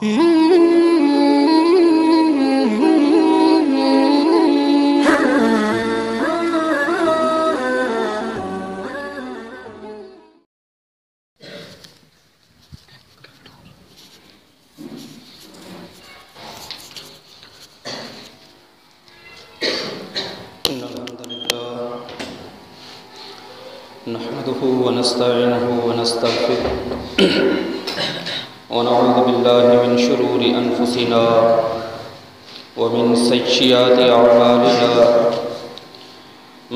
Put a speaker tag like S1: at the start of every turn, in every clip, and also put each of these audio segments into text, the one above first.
S1: نحمده ونستعينه ونستغفره ونعوذ بالله من شرور أنفسنا ومن سيئات أعمالنا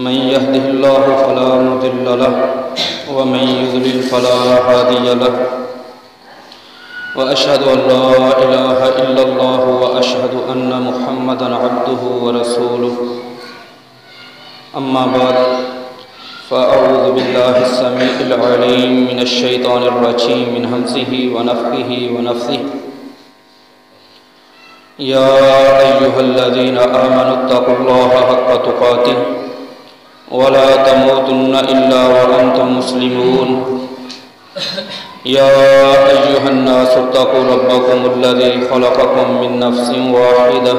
S1: من يهده الله فلا مضل له ومن يضلل فلا هادي له وأشهد أن لا إله إلا الله وأشهد أن محمدا عبده ورسوله أما بعد فأعوذ بالله السميع العليم من الشيطان الرجيم من همزه ونفخه ونفثه يا أيها الذين آمنوا اتقوا الله حق تقاته ولا تموتن إلا وأنتم مسلمون يا أيها الناس اتقوا ربكم الذي خلقكم من نفس واحدة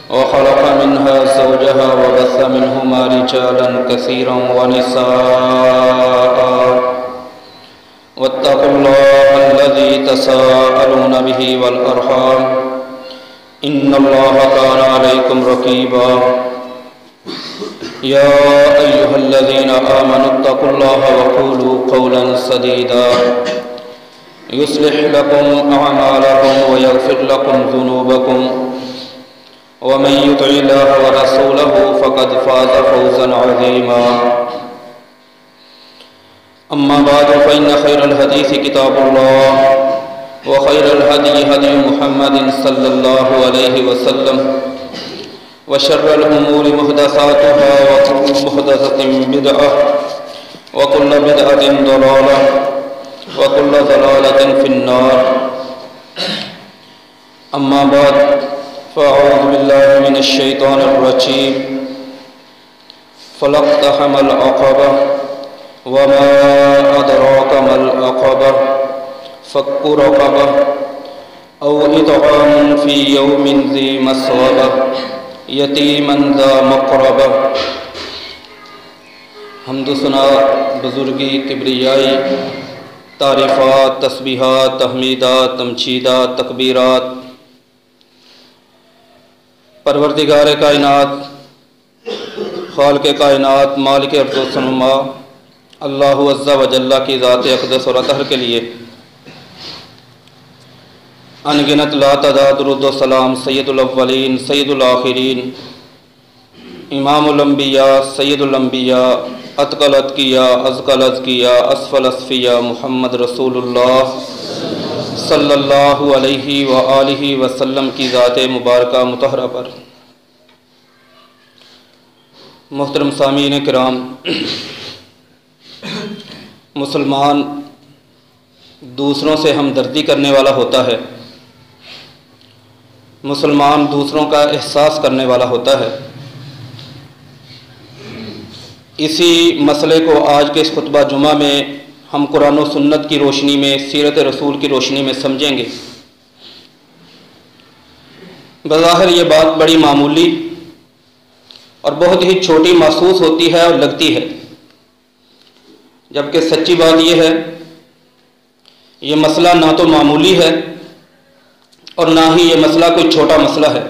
S1: وخلق منها زوجها وبث منهما رجالا كثيرا ونساء واتقوا الله الذي تساءلون به والأرحام إن الله كان عليكم رقيبا يا أيها الذين آمنوا اتقوا الله وقولوا قولا سديدا يصلح لكم أعمالكم ويغفر لكم ذنوبكم ومن يطع الله ورسوله فقد فاز فوزا عظيما أما بعد فإن خير الحديث كتاب الله وخير الهدي هدي محمد صلى الله عليه وسلم وشر الأمور محدثاتها وكل محدثة بدعة وكل بدعة ضلالة وكل ضلالة في النار أما بعد فأعوذ بالله من الشيطان الرجيم فلاقتحم العقبة وما أدراك ما العقبة فك رقبة أو إطعام في يوم ذي مسغبة یتیما ذا مقربہ۔ حمد و ثنا، بزرگی، کبریائی، تعریفات، تسبیحات، تحمیدات، تمجیدات، تکبیرات پروردگار کائنات، خالق کائنات، مالک ارض و سما اللہ عز و جل کی ذات اقدس اور اطہر کے لیے انگنت لا تعداد درود و سلام سید الاولین سید الآخرین امام الانبیاء سید الانبیاء اتقل اتقیاء ازکل ازکیاء اسفل اصفیاء محمد رسول اللہ صلی اللہ علیہ وآلہ وسلم کی ذات مبارکہ مطہرہ پر۔ محترم سامعین کرام، مسلمان دوسروں سے ہمدردی کرنے والا ہوتا ہے، مسلمان دوسروں کا احساس کرنے والا ہوتا ہے۔ اسی مسئلے کو آج کے اس خطبہ جمعہ میں ہم قرآن و سنت کی روشنی میں، سیرت رسول کی روشنی میں سمجھیں گے۔ بظاہر یہ بات بڑی معمولی اور بہت ہی چھوٹی محسوس ہوتی ہے اور لگتی ہے، جبکہ سچی بات یہ ہے یہ مسئلہ نہ تو معمولی ہے اور نہ ہی یہ مسئلہ کوئی چھوٹا مسئلہ ہے۔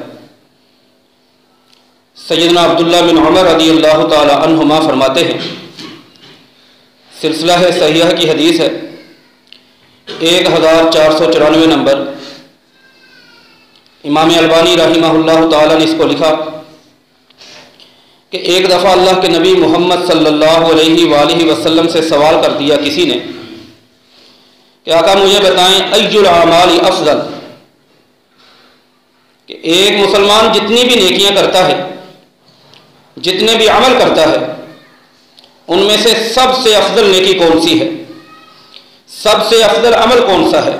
S1: سیدنا عبداللہ بن عمر رضی اللہ تعالی عنہما فرماتے ہیں، سلسلہ صحیحہ کی حدیث ہے 1494 نمبر، امام البانی رحمہ اللہ تعالی نے اس کو لکھا کہ ایک دفعہ اللہ کے نبی محمد صلی اللہ علیہ وآلہ وسلم سے سوال کر دیا کسی نے کہ آقا مجھے بتائیں ای الاعمال افضل، کہ ایک مسلمان جتنی بھی نیکیاں کرتا ہے، جتنے بھی عمل کرتا ہے، ان میں سے سب سے افضل نیکی کون سی ہے، سب سے افضل عمل کون سا ہے؟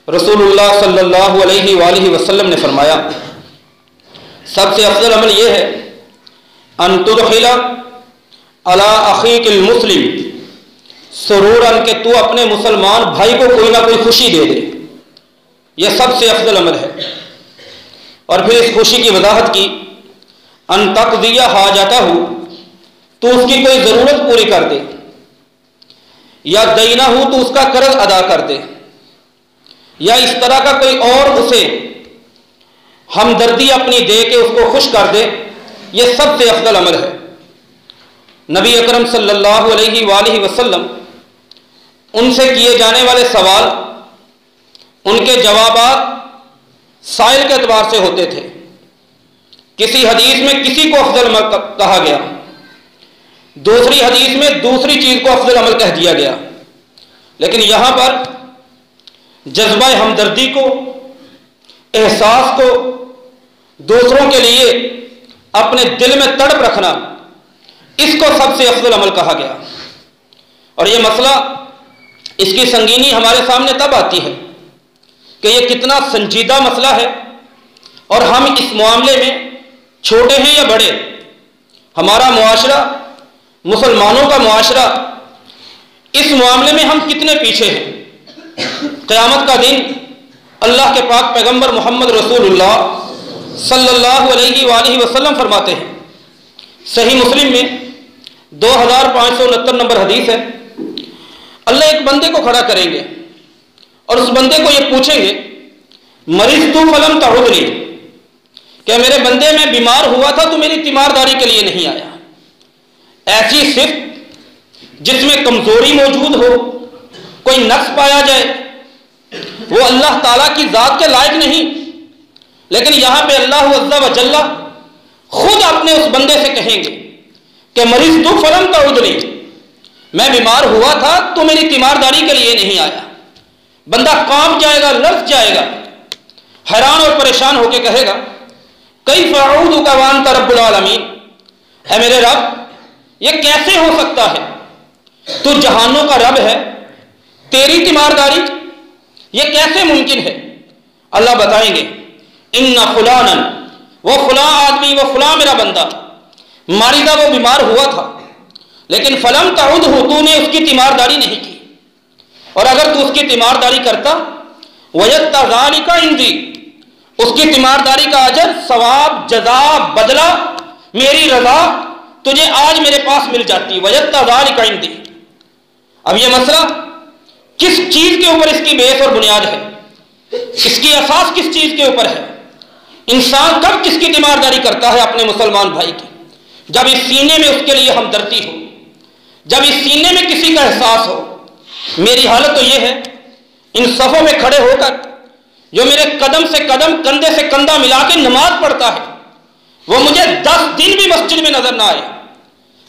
S1: رسول اللہ صلی اللہ علیہ وآلہ وسلم نے فرمایا سب سے افضل عمل یہ ہے ان تدخل علی اخیک المسلم سرورن کہ تو اپنے مسلمان بھائی کو کوئی نہ کوئی خوشی دے دے، یہ سب سے افضل عمل ہے۔ اور پھر اس خوشی کی وضاحت کی، ان تقضی حاجتہ، تو اس کی کوئی ضرورت پوری کر دے، یا دینہ، تو اس کا قرض ادا کر دے، یا اس طرح کا کوئی اور اسے ہمدردی اپنی دے کے اس کو خوش کر دے، یہ سب سے افضل عمل ہے۔ نبی اکرم صلی اللہ علیہ وآلہ وسلم ان سے کیے جانے والے سوال، ان کے جوابات سائل کے اعتبار سے ہوتے تھے۔ کسی حدیث میں کسی کو افضل عمل کہا گیا، دوسری حدیث میں دوسری چیز کو افضل عمل کہہ دیا گیا، لیکن یہاں پر جذبہ ہمدردی کو، احساس کو، دوسروں کے لیے اپنے دل میں تڑپ رکھنا، اس کو سب سے افضل عمل کہا گیا۔ اور یہ مسئلہ، اس کی سنگینی ہمارے سامنے تب آتی ہے کہ یہ کتنا سنجیدہ مسئلہ ہے، اور ہم اس معاملے میں چھوٹے ہیں یا بڑے، ہمارا معاشرہ، مسلمانوں کا معاشرہ، اس معاملے میں ہم کتنے پیچھے ہیں۔ قیامت کا دن اللہ کے پاک پیغمبر محمد رسول اللہ صلی اللہ علیہ وآلہ وسلم فرماتے ہیں، صحیح مسلم میں 2569 نمبر حدیث ہے، اللہ ایک بندے کو کھڑا کریں گے اور اس بندے کو یہ پوچھیں گے، مریض تو فلم تعودنی، کہ میرے بندے میں بیمار ہوا تھا تو میری تیمارداری کے لیے نہیں آیا۔ ایسی صفت جس میں کمزوری موجود ہو، کوئی نقص پایا جائے، وہ اللہ تعالیٰ کی ذات کے لائق نہیں، لیکن یہاں پہ اللہ عز و جل خود اپنے اس بندے سے کہیں گے کہ مریض تو فلم تعودنی، میں بیمار ہوا تھا تو میری تیمارداری کے لیے نہیں آیا۔ بندہ کانپ جائے گا، لرز جائے گا، حیران اور پریشان ہو کے کہے گا، کیف اعوذک وانت رب العالمین، اے میرے رب، یہ کیسے ہو سکتا ہے؟ تو جہانوں کا رب ہے، تیری تیمارداری، یہ کیسے ممکن ہے؟ اللہ بتائیں گے، ان فلانا، وہ فلاں آدمی، وہ فلاں میرا بندہ، ماریدہ، وہ بیمار ہوا تھا، لیکن فلم تعودہ، تو نے اس کی تیمارداری نہیں کی، اور اگر تو اس کی تیمارداری کرتا، وجدت ذلک عندی، اس کی تیمارداری کا اجر، ثواب، جزا، بدلہ، میری رضا تجھے آج میرے پاس مل جاتی، وجدت ذلک عندی۔ اب یہ مسئلہ کس چیز کے اوپر اس کی بیس اور بنیاد ہے، اس کی اساس کس چیز کے اوپر ہے؟ انسان کب کس کی تیمارداری کرتا ہے؟ اپنے مسلمان بھائی کی، جب اس سینے میں اس کے لیے ہمدردی ہو، جب اس سینے میں کسی کا احساس ہو۔ میری حالت تو یہ ہے، ان صفوں میں کھڑے ہو کر جو میرے قدم سے قدم، کندھے سے کندھا ملا کے نماز پڑھتا ہے، وہ مجھے 10 دن بھی مسجد میں نظر نہ آئے،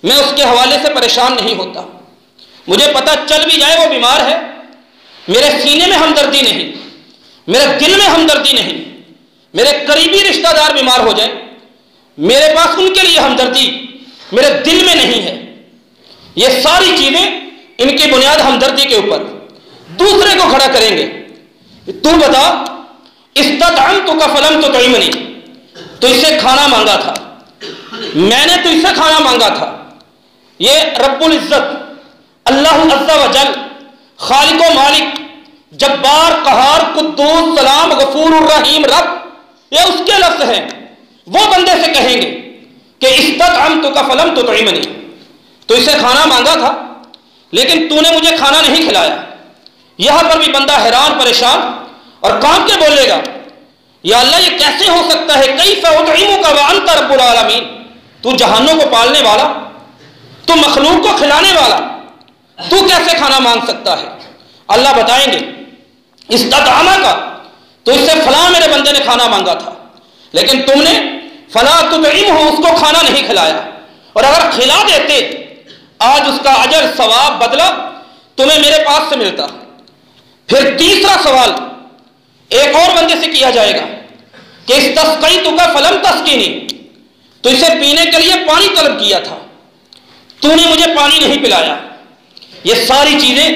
S1: میں اس کے حوالے سے پریشان نہیں ہوتا۔ مجھے پتہ چل بھی جائے وہ بیمار ہے، میرے سینے میں ہمدردی نہیں، میرے دل میں ہمدردی نہیں، میرے قریبی رشتہ دار بیمار ہو جائیں، میرے پاس ان کے لیے ہمدردی میرے دل میں نہیں ہے۔ یہ ساری چیزیں ان کی بنیاد ہمدردی کے اوپر، دوسرے کو کھڑا کریں گے۔ تو بتا، استطعمتک فلم تطعمنی، تو اس سے کھانا مانگا تھا، میں نے تو اس سے کھانا مانگا تھا۔ یہ رب العزت اللہ عز و جل، خالق و مالک، جبار، قہار، قدوس، سلام، غفور الرحیم، رب، یہ اس کے لفظ ہیں۔ وہ بندے سے کہیں گے کہ استطعمتک فلم تطعمنی، تو اسے کھانا مانگا تھا لیکن تو نے مجھے کھانا نہیں کھلایا۔ یہاں پر بھی بندہ حیران، پریشان اور کانپ کے بولے گا، یا اللہ یہ کیسے ہو سکتا ہے؟ کیف اطعمک وانت رب العالمین، تو جہانوں کو پالنے والا، تو مخلوق کو کھلانے والا، تو کیسے کھانا مانگ سکتا ہے؟ اللہ بتائیں گے، استطعمک، تو اس سے فلاں میرے بندے نے کھانا مانگا تھا، لیکن تم نے فلا تطعمہ، اس کو کھانا نہیں کھلایا، اور اگر کھلا دیتے آج اس کا اجر، ثواب، بدلہ تمہیں میرے پاس سے ملتا۔ پھر تیسرا سوال ایک اور بندے سے کیا جائے گا کہ استسقیتک فلم تسقینی، تو اسے پینے کے لیے پانی طلب کیا تھا، تو نے مجھے پانی نہیں پلایا۔ یہ ساری چیزیں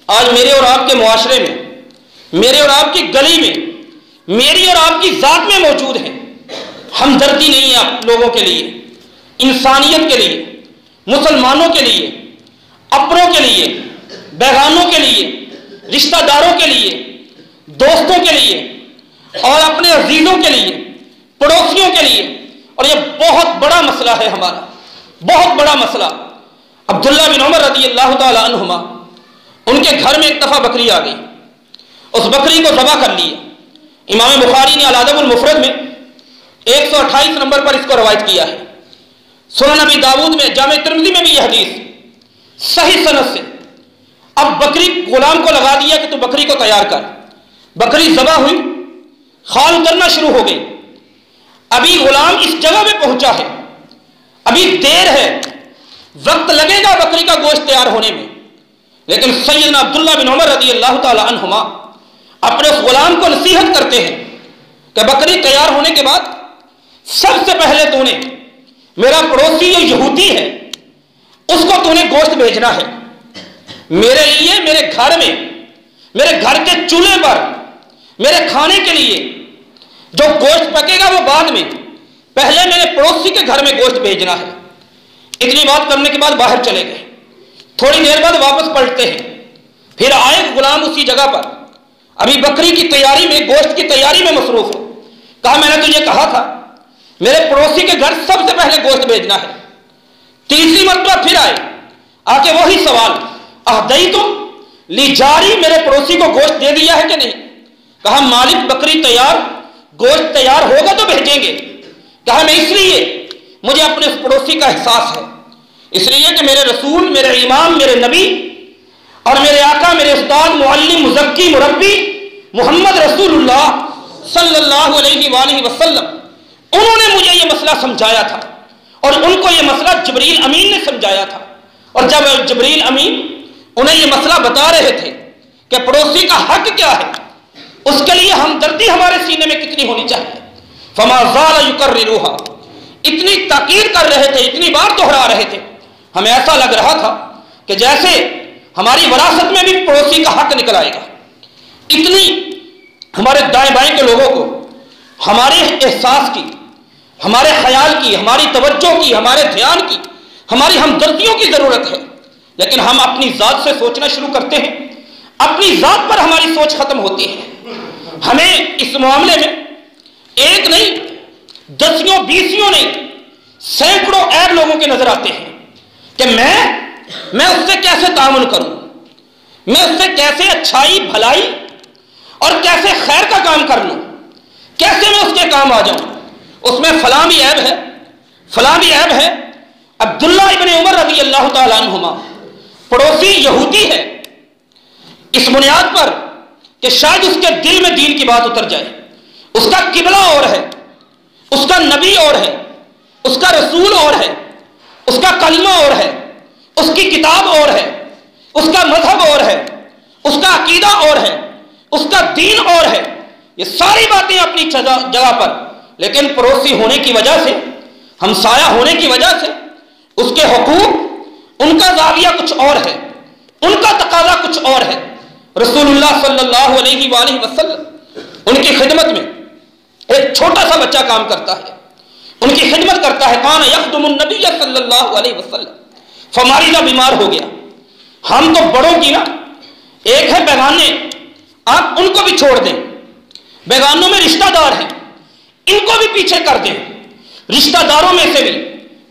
S1: آج میرے اور آپ کے معاشرے میں، میرے اور آپ کی گلی میں، میری اور آپ کی ذات میں موجود ہیں۔ ہمدردی نہیں ہے آپ لوگوں کے لیے، انسانیت کے لیے، مسلمانوں کے لیے، اپنوں کے لیے، بیگانوں کے لیے، رشتہ داروں کے لیے، دوستوں کے لیے اور اپنے عزیزوں کے لیے، پڑوسیوں کے لیے. اور یہ بہت بڑا مسئلہ ہے ہمارا، بہت بڑا مسئلہ. عبداللہ بن عمر رضی اللہ تعالی عنہما، ان کے گھر میں ایک دفعہ بکری آ گئی. اس بکری کو ذبح کر لیا. امام بخاری نے الادب المفرد میں 128 نمبر پر اس کو روایت کیا ہے. سنن ابی داؤد میں، جامع ترمذی میں بھی یہ حدیث صحیح سند سے. اب بکری غلام کو لگا دیا کہ تو بکری کو تیار کر. بکری ذبح ہوئی، خال کرنا شروع ہو گئی. ابھی غلام اس جگہ میں پہنچا ہے، ابھی دیر ہے، وقت لگے گا بکری کا گوشت تیار ہونے میں. لیکن سیدنا عبداللہ بن عمر رضی اللہ تعالی عنہما اپنے اس غلام کو نصیحت کرتے ہیں کہ بکری تیار ہونے کے بعد سب سے پہلے تو نے میرا پڑوسی جو یہودی ہے اس کو تو نے گوشت بھیجنا ہے. میرے لیے، میرے گھر میں، میرے گھر کے چولہے پر میرے کھانے کے لیے جو گوشت پکے گا وہ بعد میں، پہلے میرے پڑوسی کے گھر میں گوشت بھیجنا ہے. اتنی بات کرنے کے بعد باہر چلے گئے. تھوڑی دیر بعد واپس پلٹتے ہیں، پھر آئے غلام اسی جگہ پر، ابھی بکری کی تیاری میں، گوشت کی تیاری میں مصروف ہے. کہا میں نے تجھے کہا تھا میرے پڑوسی کے گھر سب سے پہلے گوشت بھیجنا ہے. تیسری مرتبہ پھر آئے، آ کے وہی سوال، اہدیتم لی جاری، میرے پڑوسی کو گوشت دے دیا ہے کہ نہیں؟ کہا مالک بکری تیار، گوشت تیار ہوگا تو بھیجیں گے. کہا میں اس لیے، مجھے اپنے پڑوسی کا احساس ہے، اس لیے کہ میرے رسول، میرے امام، میرے نبی اور میرے آقا، میرے استاد، معلم، مزکی، مربی محمد رسول اللہ صلی اللہ علیہ وآلہ وسلم، انہوں نے مجھے یہ مسئلہ سمجھایا تھا اور ان کو یہ مسئلہ جبریل امین نے سمجھایا تھا. اور جب جبریل امین انہیں یہ مسئلہ بتا رہے تھے کہ پڑوسی کا حق کیا ہے، اس کے لیے ہمدردی ہمارے سینے میں کتنی ہونی چاہیے. فما زال یکررھا، اتنی تاکید کر رہے تھے، اتنی بار دہرا رہے تھے، ہمیں ایسا لگ رہا تھا کہ جیسے ہماری وراثت میں بھی پڑوسی کا حق نکل آئے گا. اتنی ہمارے دائیں بائیں کے لوگوں کو ہمارے احساس کی، ہمارے خیال کی، ہماری توجہ کی، ہمارے دھیان کی، ہماری ہمدردیوں کی ضرورت ہے. لیکن ہم اپنی ذات سے سوچنا شروع کرتے ہیں، اپنی ذات پر ہماری سوچ ختم ہوتی ہے. ہمیں اس معاملے میں ایک نہیں، دسیوں بیسیوں نہیں، سینکڑوں عیب لوگوں کے نظر آتے ہیں کہ میں اس سے کیسے تعامل کروں، میں اس سے کیسے اچھائی، بھلائی اور کیسے خیر کا کام کر لوں، کیسے میں اس کے کام آ جاؤں. اس میں فلاں بھی عیب ہے، فلاں بھی عیب ہے. عبداللہ ابن عمر رضی اللہ تعالی عنہما، پڑوسی یہودی ہے، اس بنیاد پر کہ شاید اس کے دل میں دین کی بات اتر جائے. اس کا قبلہ اور ہے، اس کا نبی اور ہے، اس کا رسول اور ہے، اس کا کلمہ اور ہے، اس کی کتاب اور ہے، اس کا مذہب اور ہے، اس کا عقیدہ اور ہے، اس کا دین اور ہے. یہ ساری باتیں اپنی جگہ پر، لیکن پڑوسی ہونے کی وجہ سے، ہمسایہ ہونے کی وجہ سے اس کے حقوق، ان کا زاویہ کچھ اور ہے، ان کا تقاضا کچھ اور ہے. رسول اللہ صلی اللہ علیہ وآلہ وسلم ان کی خدمت میں ایک چھوٹا سا بچہ کام کرتا ہے، ان کی خدمت کرتا ہے. کان یخدم النبی صلی اللہ علیہ وسلم، فمارضہ، بیمار ہو گیا. ہم تو بڑوں کی نا، ایک ہے بیگانے، آپ ان کو بھی چھوڑ دیں، بیگانوں میں رشتہ دار ہیں، ان کو بھی پیچھے کر دیں. رشتہ داروں میں سے بھی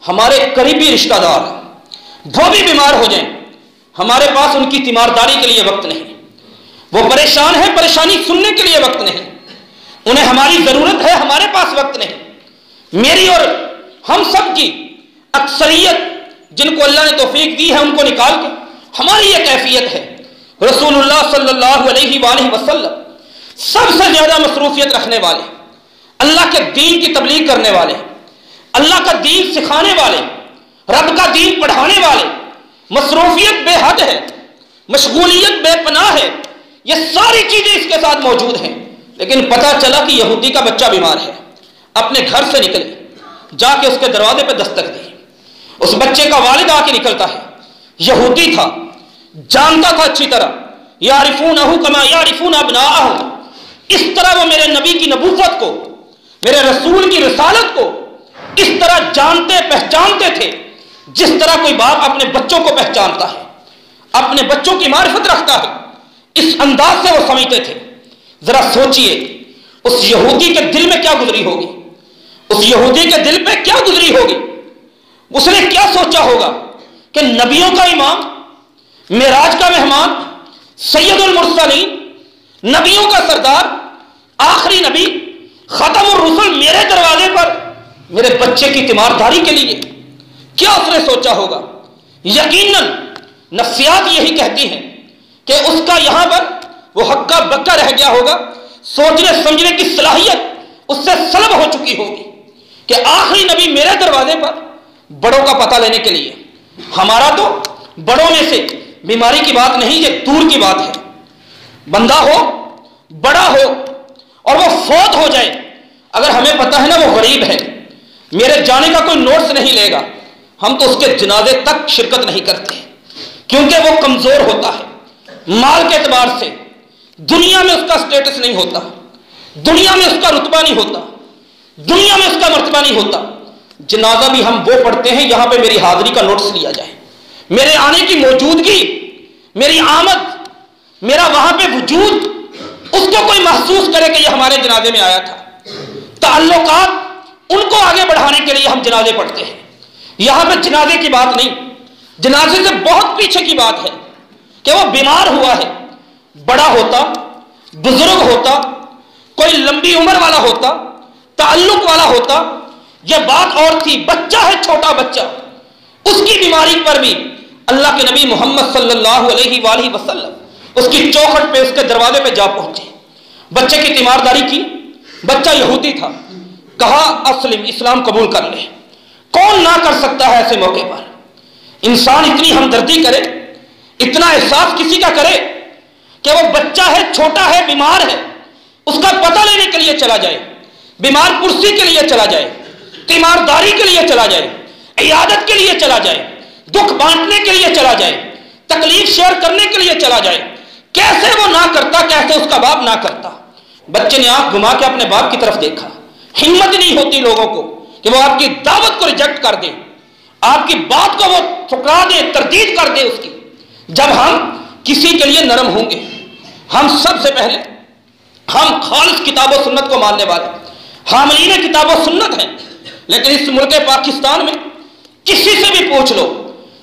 S1: ہمارے قریبی رشتہ دار ہیں، وہ بھی بیمار ہو جائیں، ہمارے پاس ان کی تیمارداری کے لیے وقت نہیں. وہ پریشان ہیں، پریشانی سننے کے لیے وقت نہیں. انہیں ہماری ضرورت ہے، ہمارے پاس وقت نہیں. میری اور ہم سب کی اکثریت جن کو اللہ نے توفیق دی ہے ان کو نکال کے ہماری یہ کیفیت ہے. رسول اللہ صلی اللہ علیہ وآلہ وسلم سب سے زیادہ مصروفیت رکھنے والے، اللہ کے دین کی تبلیغ کرنے والے، اللہ کا دین سکھانے والے، رب کا دین پڑھانے والے. مصروفیت بے حد ہے، مشغولیت بے پناہ ہے، یہ ساری چیزیں اس کے ساتھ موجود ہیں. لیکن پتہ چلا کہ یہودی کا بچہ بیمار ہے، اپنے گھر سے نکلے، جا کے اس کے دروازے پہ دستک دی. اس بچے کا والد آ کے نکلتا ہے، یہودی تھا، جانتا تھا اچھی طرح، یعرفونہ کما یعرفون ابناءہم، اس طرح وہ میرے نبی کی نبوت کو، میرے رسول کی رسالت کو اس طرح جانتے پہچانتے تھے جس طرح کوئی باپ اپنے بچوں کو پہچانتا ہے. اپنے بچوں کی معرفت رکھتا ہے، اس انداز سے وہ سمجھتے تھے۔ ذرا سوچئے اس یہودی کے دل میں کیا گزری ہوگی، اس یہودی کے دل پہ کیا گزری ہوگی، اس نے کیا سوچا ہوگا کہ نبیوں کا امام، معراج کا مہمان، سید المرسلین، نبیوں کا سردار، آخری نبی، ختم الرسل میرے دروازے پر میرے بچے کی تیمارداری کے لیے، کیا اس نے سوچا ہوگا؟ یقیناً نفسیات یہی کہتی ہیں کہ اس کا یہاں پر وہ ہکا بکا رہ گیا ہوگا، سوچنے سمجھنے کی صلاحیت اس سے سلب ہو چکی ہوگی کہ آخری نبی میرے دروازے پر بڑوں کا پتہ لینے کے لیے۔ ہمارا تو بڑوں میں سے بیماری کی بات نہیں، یہ دور کی بات ہے۔ بندہ ہو، بڑا ہو اور وہ فوت ہو جائے، اگر ہمیں پتہ ہے نا وہ غریب ہے، میرے جانے کا کوئی نوٹس نہیں لے گا، ہم تو اس کے جنازے تک شرکت نہیں کرتے، کیونکہ وہ کمزور ہوتا ہے مال کے اعتبار سے، دنیا میں اس کا سٹیٹس نہیں ہوتا، دنیا میں اس کا رتبہ نہیں ہوتا، دنیا میں اس کا مرتبہ نہیں ہوتا۔ جنازہ بھی ہم وہ پڑھتے ہیں یہاں پہ میری حاضری کا نوٹس لیا جائے، میرے آنے کی موجودگی، میری آمد، میرا وہاں پہ وجود، اس کو کوئی محسوس کرے کہ یہ ہمارے جنازے میں آیا تھا۔ تعلقات ان کو آگے بڑھانے کے لیے ہم جنازے پڑھتے ہیں، یہاں پہ جنازے کی بات نہیں، جنازے سے بہت پیچھے کی بات ہے کہ وہ بیمار ہوا ہے، بڑا ہوتا، بزرگ ہوتا، کوئی لمبی عمر والا ہوتا، تعلق والا ہوتا، یہ بات اور تھی۔ بچہ ہے، چھوٹا بچہ، اس کی بیماری پر بھی اللہ کے نبی محمد صلی اللہ علیہ وآلہ وسلم اس کی چوکھٹ پہ، اس کے دروازے پہ جا پہنچے، بچے کی تیمارداری کی۔ بچہ یہودی تھا، کہا اسلم، اسلام قبول کر لے۔ کون نہ کر سکتا ہے ایسے موقع پر؟ انسان اتنی ہمدردی کرے، اتنا احساس کسی کا کرے کہ وہ بچہ ہے، چھوٹا ہے، بیمار ہے، اس کا پتہ لینے کے لیے چلا جائے، بیمار پرسی کے لیے چلا جائے، تیمارداری کے لیے چلا جائے، عیادت کے لیے چلا جائے، دکھ بانٹنے کے لیے چلا جائے، تکلیف شیئر کرنے کے لیے چلا جائے۔ کیسے وہ نہ کرتا، کیسے اس کا باپ نہ کرتا؟ بچے نے آنکھ گھما کے اپنے باپ کی طرف دیکھا۔ ہمت نہیں ہوتی لوگوں کو کہ وہ آپ کی دعوت کو ریجیکٹ کر دیں، آپ کی بات کو وہ ٹھکرا دیں، تردید کر دیں اس کی۔ جب ہم کسی کے لیے نرم ہوں گے، ہم سب سے پہلے ہم خالص کتاب و سنت کو ماننے والے حاملین کتاب و سنت ہیں، لیکن اس ملک پاکستان میں کسی سے بھی پوچھ لو،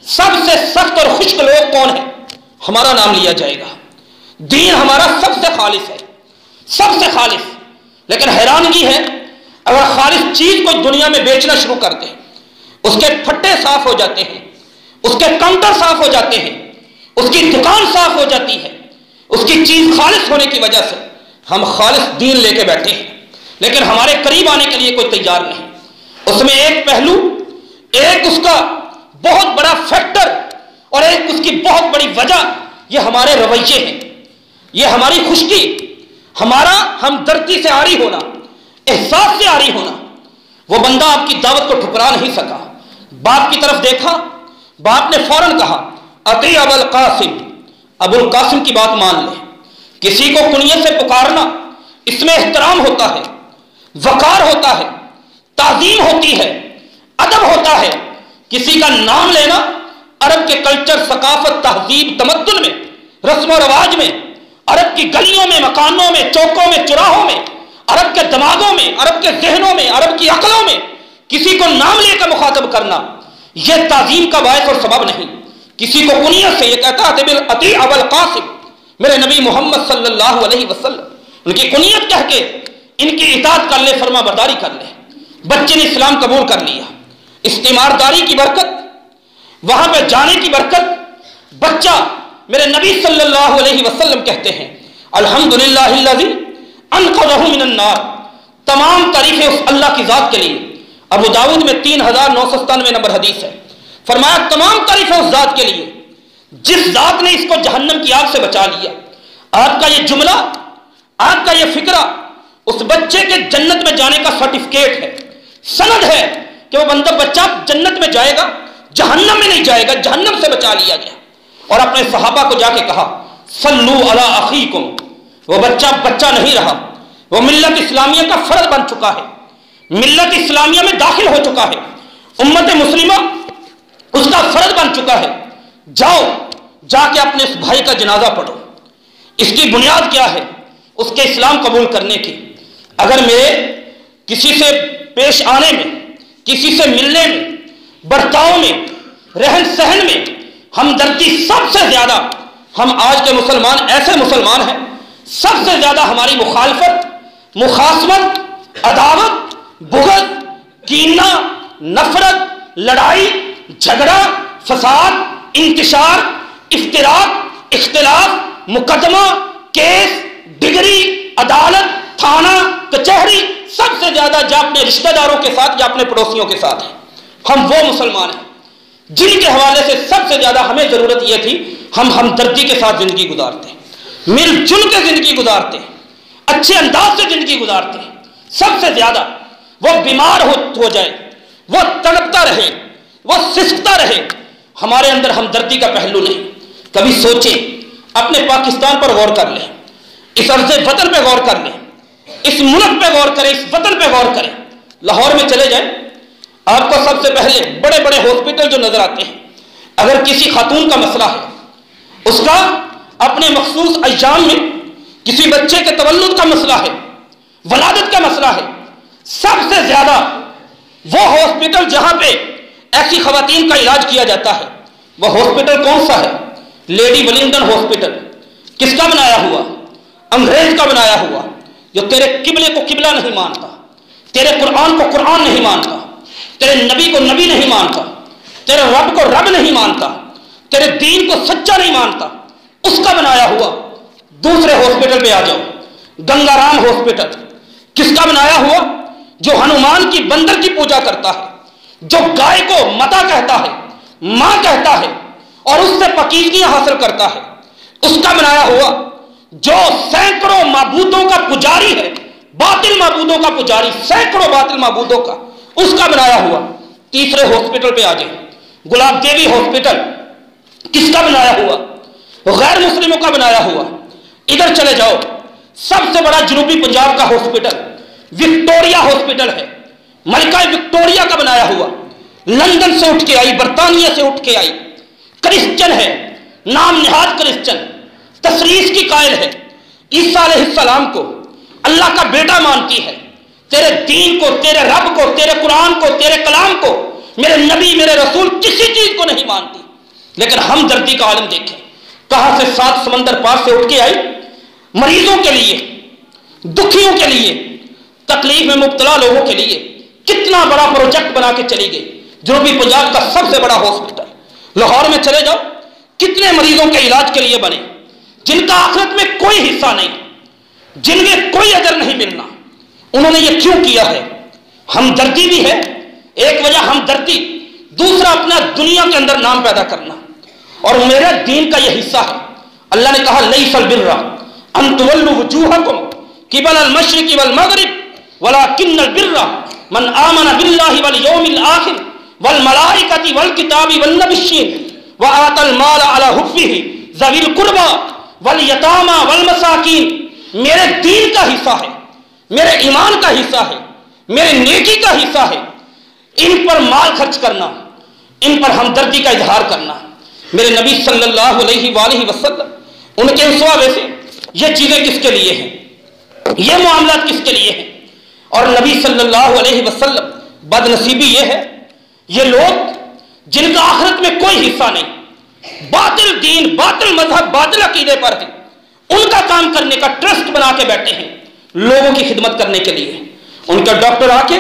S1: سب سے سخت اور خشک لوگ کون ہیں، ہمارا نام لیا جائے گا۔ دین ہمارا سب سے خالص ہے، سب سے خالص۔ لیکن حیرانگی ہے، اگر خالص چیز کو دنیا میں بیچنا شروع کر دیں، اس کے پھٹے صاف ہو جاتے ہیں، اس کے کاؤنٹر صاف ہو جاتے ہیں، اس کی دکان صاف ہو جاتی ہے، اس کی چیز خالص ہونے کی وجہ سے ہم خالص دین لے کے بیٹھے ہیں، لیکن ہمارے قریب آنے کے لیے کوئی تیار نہیں۔ اس میں ایک پہلو، ایک اس کا بہت بڑا فیکٹر اور ایک اس کی بہت بڑی وجہ، یہ ہمارے رویے ہیں، یہ ہماری خشکی، ہمارا ہمدردی سے عاری ہونا، احساس سے عاری ہونا۔ وہ بندہ آپ کی دعوت کو ٹھکرا نہیں سکا، باپ کی طرف دیکھا، باپ نے فوراً کہا اطیع ابا القاسم، ابو القاسم کی بات مان لے۔ کسی کو کنیت سے پکارنا، اس میں احترام ہوتا ہے، وقار ہوتا ہے، تعظیم ہوتی ہے، ادب ہوتا ہے۔ کسی کا نام لینا عرب کے کلچر، ثقافت، تہذیب، تمدن میں، رسم و رواج میں، عرب کی گلیوں میں، مکانوں میں، چوکوں میں، چراہوں میں، عرب کے دماغوں میں، عرب کے ذہنوں میں، عرب کی عقلوں میں کسی کو نام لے کر مخاطب کرنا، یہ تعظیم کا باعث اور سبب نہیں۔ کسی کو کنیت سے، یہ کہتا ہے اطیع ابا القاسم، میرے نبی محمد صلی اللہ علیہ وسلم، ان کی کنیت کہہ کے ان کی اطاعت کر لے، فرما برداری کر لے۔ بچے نے اسلام قبول کر لیا، اس تیمارداری کی برکت، وہاں پہ جانے کی برکت، بچہ، میرے نبی صلی اللہ علیہ وسلم کہتے ہیں الحمدللہ الذی انقذہ من النار، تمام تعریفیں اس اللہ کی ذات کے لیے۔ ابو داؤد میں 3997 نمبر حدیث ہے، فرمایا تمام تعریفیں اس ذات کے لیے جس ذات نے اس کو جہنم کی آگ سے بچا لیا۔ آپ کا یہ جملہ، آپ کا یہ فکرہ اس بچے کے جنت میں جانے کا سرٹیفکیٹ ہے، سند ہے کہ وہ بندہ، بچہ جنت میں جائے گا، جہنم میں نہیں جائے گا، جہنم سے بچا لیا گیا۔ اور اپنے صحابہ کو جا کے کہا صلو علی اخیکم، وہ بچہ نہیں رہا، وہ ملت اسلامیہ کا فرد بن چکا ہے، ملت اسلامیہ میں داخل ہو چکا ہے، امت مسلمہ اس کا فرد بن چکا ہے۔ جاؤ جا کے اپنے اس بھائی کا جنازہ پڑھو۔ اس کی بنیاد کیا ہے؟ اس کے اسلام قبول کرنے کی۔ اگر میرے کسی سے پیش آنے میں، کسی سے ملنے میں، برتاؤ میں، رہن سہن میں ہمدردی سب سے زیادہ، ہم آج کے مسلمان ایسے مسلمان ہیں، سب سے زیادہ ہماری مخالفت، مخاصمت، عداوت، بغض، کینہ، نفرت، لڑائی، جھگڑا، فساد، انتشار، افتراق، اختلاف، مقدمہ، کیس، ڈگری، عدالت، تھانہ، کچہری، سب سے زیادہ یا اپنے رشتہ داروں کے ساتھ یا اپنے پڑوسیوں کے ساتھ ہیں۔ ہم وہ مسلمان ہیں جن کے حوالے سے سب سے زیادہ ہمیں ضرورت یہ تھی ہم ہمدردی کے ساتھ زندگی گزارتے، مل جل کے زندگی گزارتے، اچھے انداز سے زندگی گزارتے۔ سب سے زیادہ وہ بیمار ہو جائے، وہ تڑپتا رہے، وہ سسکتا رہے، ہمارے اندر ہمدردی کا پہلو نہیں۔ کبھی سوچیں، اپنے پاکستان پر غور کر لیں، اس عرض وطن پہ غور کر لیں، اس ملک پہ غور کریں، اس وطن پہ غور کریں۔ لاہور میں چلے جائیں، آپ کو سب سے پہلے بڑے بڑے ہاسپٹل جو نظر آتے ہیں، اگر کسی خاتون کا مسئلہ ہے، اس کا اپنے مخصوص ایام میں کسی بچے کے تولد کا مسئلہ ہے، ولادت کا مسئلہ ہے، سب سے زیادہ وہ ہاسپٹل جہاں پہ ایسی خواتین کا علاج کیا جاتا ہے، وہ ہاسپٹل کون سا ہے؟ Lady Wellington hospital. کس کا بنایا ہوا؟ انگریز کا بنایا ہوا، جو تیرے قبلے کو قبلہ نہیں مانتا، تیرے قرآن کو قرآن نہیں مانتا، تیرے نبی کو نبی نہیں مانتا، تیرے رب کو رب نہیں مانتا، تیرے دین کو سچا نہیں مانتا، اس کا بنایا ہوا۔ دوسرے ہاسپٹل پہ آ جاؤ، گنگا رام ہاسپٹل، کس کا بنایا ہوا؟ جو ہنومان کی بندر کی پوجا کرتا ہے، جو گائے کو متا کہتا ہے، ماں کہتا ہے، اور اس سے پاکیزگیاں حاصل کرتا ہے، اس کا بنایا ہوا۔ جو سینکڑوں معبودوں کا پجاری ہے، باطل معبودوں کا پجاری، سینکڑوں باطل معبودوں کا، اس کا بنایا ہوا۔ تیسرے ہاسپٹل پہ آ جائیں، گلاب دیوی ہاسپٹل، کس کا بنایا ہوا؟ غیر مسلموں کا بنایا ہوا۔ ادھر چلے جاؤ، سب سے بڑا جنوبی پنجاب کا ہاسپٹل وکٹوریا ہاسپٹل ہے، ملکہ وکٹوریا کا بنایا ہوا، لندن سے اٹھ کے آئی، برطانیہ سے اٹھ کے آئی، کرسچن ہے، نام نہاد کرسچن، تثلیث کی قائل ہے، عیسیٰ علیہ السلام کو اللہ کا بیٹا مانتی ہے، تیرے دین کو، تیرے رب کو، تیرے قرآن کو، تیرے کلام کو، میرے نبی، میرے رسول، کسی چیز کو نہیں مانتی۔ لیکن ہمدردی کا عالم دیکھیں، کہاں سے 7 سمندر پار سے اٹھ کے آئی، مریضوں کے لیے، دکھیوں کے لیے، تکلیف میں مبتلا لوگوں کے لیے کتنا بڑا پروجیکٹ بنا کے چلی گئی۔ جنوبی پنجاب کا سب سے بڑا ہاسپٹل لاہور میں چلے جاؤ، کتنے مریضوں کے علاج کے لیے بنے، جن کا آخرت میں کوئی حصہ نہیں، جن میں کوئی اجر نہیں ملنا۔ انہوں نے یہ کیوں کیا ہے؟ ہمدردی بھی ہے ایک وجہ، ہمدردی، دوسرا اپنا دنیا کے اندر نام پیدا کرنا، اور میرے دین کا یہ حصہ ہے۔ اللہ نے کہا لیس البر ان تولوا وجوہکم قبل المشرق والمغرب ولکن البر من آمن باللہ والیوم الآخر والملائکۃ والکتاب والنبیین وآتى المال على حبہ ذوی القربى والیتامى والمساکین۔ میرے دین کا حصہ ہے، میرے ایمان کا حصہ ہے، میرے نیکی کا حصہ ہے، ان پر مال خرچ کرنا، ان پر ہمدردی کا اظہار کرنا۔ میرے نبی صلی اللہ علیہ وآلہ وسلم، ان کے اسوہ سے یہ چیزیں کس کے لیے ہیں، یہ معاملات کس کے لیے ہیں؟ اور نبی صلی اللہ علیہ وسلم، بد نصیبی یہ ہے، یہ لوگ جن کا آخرت میں کوئی حصہ نہیں، باطل دین، باطل مذہب، باطل عقیدے پر ہیں، ان کا کام کرنے کا ٹرسٹ بنا کے بیٹھے ہیں لوگوں کی خدمت کرنے کے لیے۔ ان کے ڈاکٹر آ کے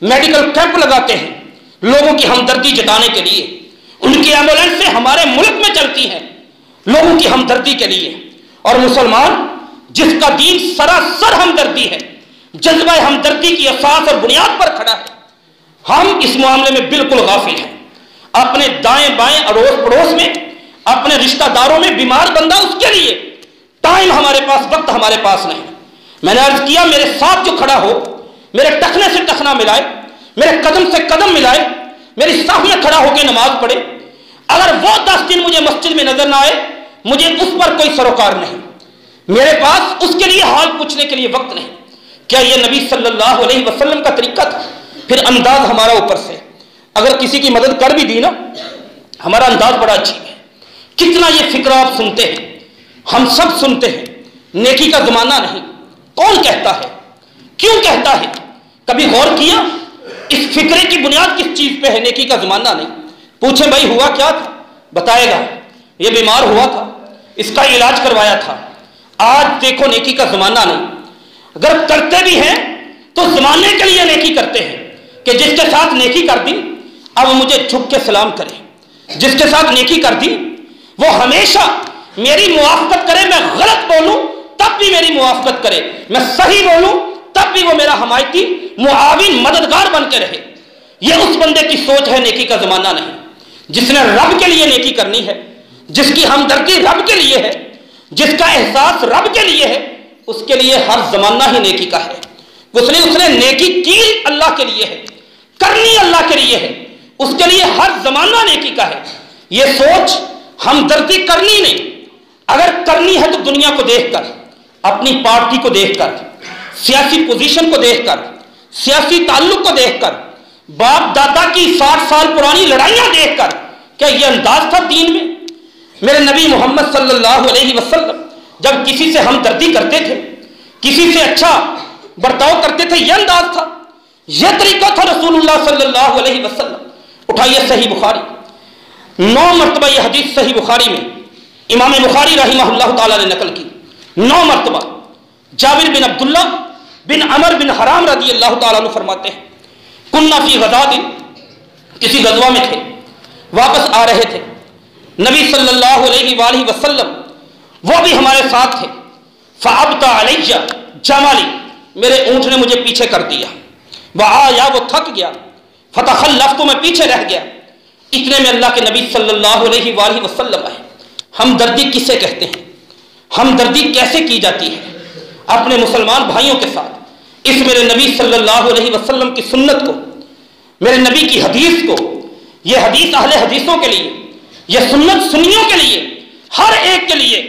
S1: میڈیکل کیمپ لگاتے ہیں لوگوں کی ہمدردی جتانے کے لیے، ان کی ایمبولینس سے ہمارے ملک میں چلتی ہیں لوگوں کی ہمدردی کے لیے۔ اور مسلمان جس کا دین سراسر ہمدردی ہے، جذبہ ہمدردی کی اساس اور بنیاد پر کھڑا ہے، ہم اس معاملے میں بالکل غافل ہیں۔ اپنے دائیں بائیں اڑوس پڑوس میں، اپنے رشتہ داروں میں بیمار بندہ، اس کے لیے ٹائم ہمارے پاس، وقت ہمارے پاس نہیں۔ میں نے عرض کیا میرے ساتھ جو کھڑا ہو، میرے ٹخنے سے ٹخنا ملائے، میرے قدم سے قدم ملائے، میری صف میں کھڑا ہو کے نماز پڑھے، اگر وہ 10 دن مجھے مسجد میں نظر نہ آئے، مجھے اس پر کوئی سروکار نہیں، میرے پاس اس کے لیے حال پوچھنے کے لیے وقت نہیں۔ کیا یہ نبی صلی اللہ علیہ وسلم کا طریقہ تھا؟ پھر انداز ہمارا اوپر سے، اگر کسی کی مدد کر بھی دی نا، ہمارا انداز بڑا عجیب ہے، کتنا یہ فکر آپ سنتے ہیں، ہم سب سنتے ہیں، نیکی کا زمانہ نہیں۔ کون کہتا ہے؟ کیوں کہتا ہے؟ کبھی غور کیا اس فکرے کی بنیاد کس چیز پہ ہے؟ نیکی کا زمانہ نہیں۔ پوچھیں بھائی ہوا کیا تھا؟ بتائے گا یہ بیمار ہوا تھا، اس کا علاج کروایا تھا، آج دیکھو نیکی کا زمانہ نہیں۔ اگر کرتے بھی ہیں تو زمانے کے لیے نیکی کرتے ہیں کہ جس کے ساتھ نیکی کر دی اب مجھے جھک کے سلام کرے، جس کے ساتھ نیکی کر دی وہ ہمیشہ میری موافقت کرے، میں غلط بولوں تب بھی میری موافقت کرے، میں صحیح بولوں تب بھی وہ میرا حمایتی معاون مددگار بن کے رہے۔ یہ اس بندے کی سوچ ہے، نیکی کا زمانہ نہیں۔ جس نے رب کے لیے نیکی کرنی ہے، جس کی ہمدردی رب کے لیے ہے، جس کا احساس رب کے لیے ہے، اس کے لیے ہر زمانہ ہی نیکی کا ہے۔ اس نے نیکی کی اللہ کے لیے ہے، کرنی اللہ کے لیے ہے، اس کے لیے ہر زمانہ نیکی کا ہے۔ یہ سوچ ہمدردی کرنی نہیں، اگر کرنی ہے تو دنیا کو دیکھ کر، اپنی پارٹی کو دیکھ کر، سیاسی پوزیشن کو دیکھ کر، سیاسی تعلق کو دیکھ کر، باپ دادا کی 60 سال پرانی لڑائیاں دیکھ کر، کیا یہ انداز تھا دین میں؟ میرے نبی محمد صلی اللہ علیہ وسلم جب کسی سے ہمدردی کرتے تھے، کسی سے اچھا برتاؤ کرتے تھے، یہ انداز تھا، یہ طریقہ تھا رسول اللہ صلی اللہ علیہ وسلم۔ اٹھائیے صحیح بخاری، 9 مرتبہ یہ حدیث صحیح بخاری میں امام بخاری رحمہ اللہ تعالیٰ نے نقل کی، 9 مرتبہ۔ جابر بن عبداللہ بن عمر بن حرام رضی اللہ تعالیٰ عنہ فرماتے ہیں کننا فی غزوۃ، کسی غزوہ میں تھے، واپس آ رہے تھے، نبی صلی اللہ علیہ وآلہ وسلم وہ بھی ہمارے ساتھ تھے۔ فابطا علیہ جمالی، میرے اونٹ نے مجھے پیچھے کر دیا، وآیا، وہ تھک گیا، فتخلفت، میں پیچھے رہ گیا۔ اتنے میں اللہ کے نبی صلی اللہ علیہ وآلہ وسلم آئے۔ ہمدردی کسے کہتے ہیں؟ ہمدردی کیسے کی جاتی ہے اپنے مسلمان بھائیوں کے ساتھ؟ اس میرے نبی صلی اللہ علیہ وسلم کی سنت کو، میرے نبی کی حدیث کو، یہ حدیث اہل حدیثوں کے لیے، یہ سنت سنیوں کے لیے، ہر ایک کے لیے،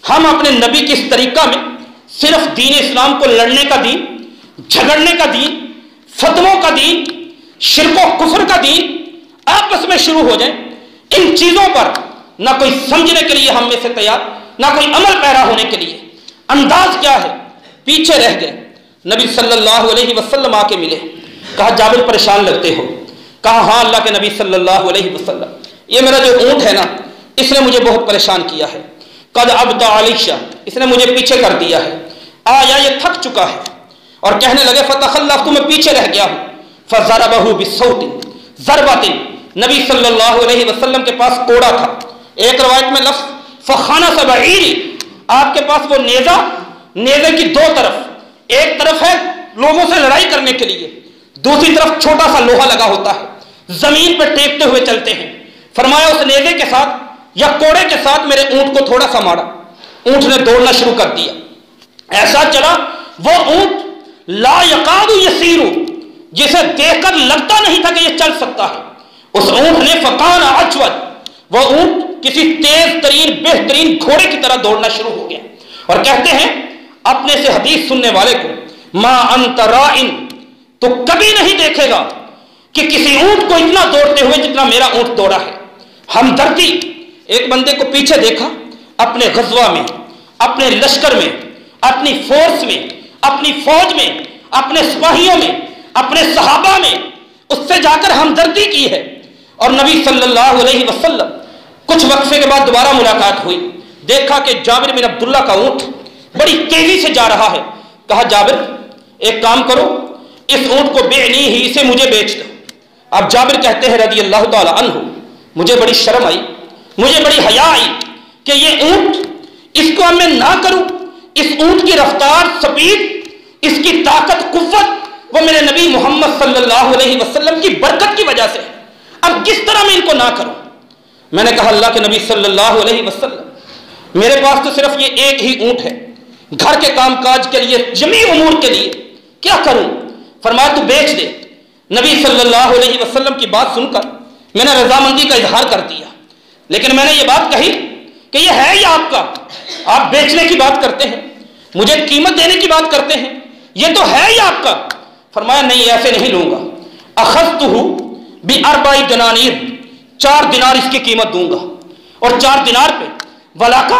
S1: ہم اپنے نبی کے اس طریقہ میں صرف دین اسلام کو لڑنے کا دین، جھگڑنے کا دین، فتنوں کا دین، شرک و کفر کا دین آپس میں شروع ہو جائیں، ان چیزوں پر نہ کوئی سمجھنے کے لیے ہم میں سے تیار، نہ کوئی عمل پیرا ہونے کے لیے۔ انداز کیا ہے؟ پیچھے رہ گئے۔ نبی صلی اللہ علیہ وسلم آ کے ملے، کہا جابر پریشان لگتے ہو؟ کہا ہاں اللہ کے نبی صلی اللہ علیہ وسلم، یہ میرا جو اونٹ ہے نا اس نے مجھے بہت پریشان کیا ہے، قد ابطا علیہ، اس نے مجھے پیچھے کر دیا ہے، آیا یہ تھک چکا ہے۔ اور کہنے لگے فتخلفت، میں پیچھے رہ گیا ہوں۔ فضربہ بصوت ضربۃ، نبی صلی اللہ علیہ وسلم کے پاس کوڑا تھا، ایک روایت میں لفظ فخانس بعیری، آپ کے پاس وہ نیزے کی 2 طرف، ایک طرف ہے لوگوں سے لڑائی کرنے کے لیے، دوسری طرف چھوٹا سا لوہا لگا ہوتا ہے، زمین پہ ٹیکتے ہوئے چلتے ہیں۔ فرمایا اس نیزے کے ساتھ یا کوڑے کے ساتھ میرے اونٹ کو تھوڑا سا مارا، اونٹ نے دوڑنا شروع کر دیا، ایسا چلا وہ اونٹ لا یقاد یسیر، جسے دیکھ کر لگتا نہیں تھا کہ یہ چل سکتا ہے، اس اونٹ نے فقان اجود، وہ اونٹ کسی تیز ترین بہترین گھوڑے کی طرح دوڑنا شروع ہو گیا۔ اور کہتے ہیں اپنے سے حدیث سننے والے کو، ما انت رائن، تو کبھی نہیں دیکھے گا کہ کسی اونٹ کو اتنا دوڑتے ہوئے جتنا میرا اونٹ دوڑا ہے۔ ہمدردی، ایک بندے کو پیچھے دیکھا، اپنے غزوہ میں، اپنے لشکر میں، اپنی فورس میں، اپنی فوج میں، اپنے سپاہیوں میں، اپنے صحابہ میں، اس سے جا کر ہمدردی کی ہے۔ اور نبی صلی اللہ علیہ وسلم کچھ وقفے کے بعد دوبارہ ملاقات ہوئی، دیکھا کہ جابر بن عبداللہ کا اونٹ بڑی تیزی سے جا رہا ہے۔ کہا جابر ایک کام کرو، اس اونٹ کو بعنی ہی، اسے مجھے بیچ دو۔ اب جابر کہتے ہیں رضی اللہ تعالی عنہ، مجھے بڑی شرم آئی، مجھے بڑی حیا آئی کہ یہ اونٹ، اس کو اب میں نہ کروں، اس اونٹ کی رفتار، سپیڈ، اس کی طاقت، قوت، وہ میرے نبی محمد صلی اللہ علیہ وسلم کی برکت کی وجہ سے، اب کس طرح میں ان کو نہ کروں؟ میں نے کہا اللہ کے نبی صلی اللہ علیہ وسلم، میرے پاس تو صرف یہ ایک ہی اونٹ ہے، گھر کے کام کاج کے لیے، جمیع امور کے لیے، کیا کروں؟ فرمایا تو بیچ دے۔ نبی صلی اللہ علیہ وسلم کی بات سن کر میں نے رضامندی کا اظہار کر دیا، لیکن میں نے یہ بات کہی کہ یہ ہے ہی آپ کا، آپ بیچنے کی بات کرتے ہیں، مجھے قیمت دینے کی بات کرتے ہیں، یہ تو ہے ہی آپ کا۔ فرمایا نہیں، ایسے نہیں لوں گا۔ اخذتہ باربع دنانیر، 4 دینار اس کی قیمت دوں گا۔ اور 4 دینار پہ، ولاکا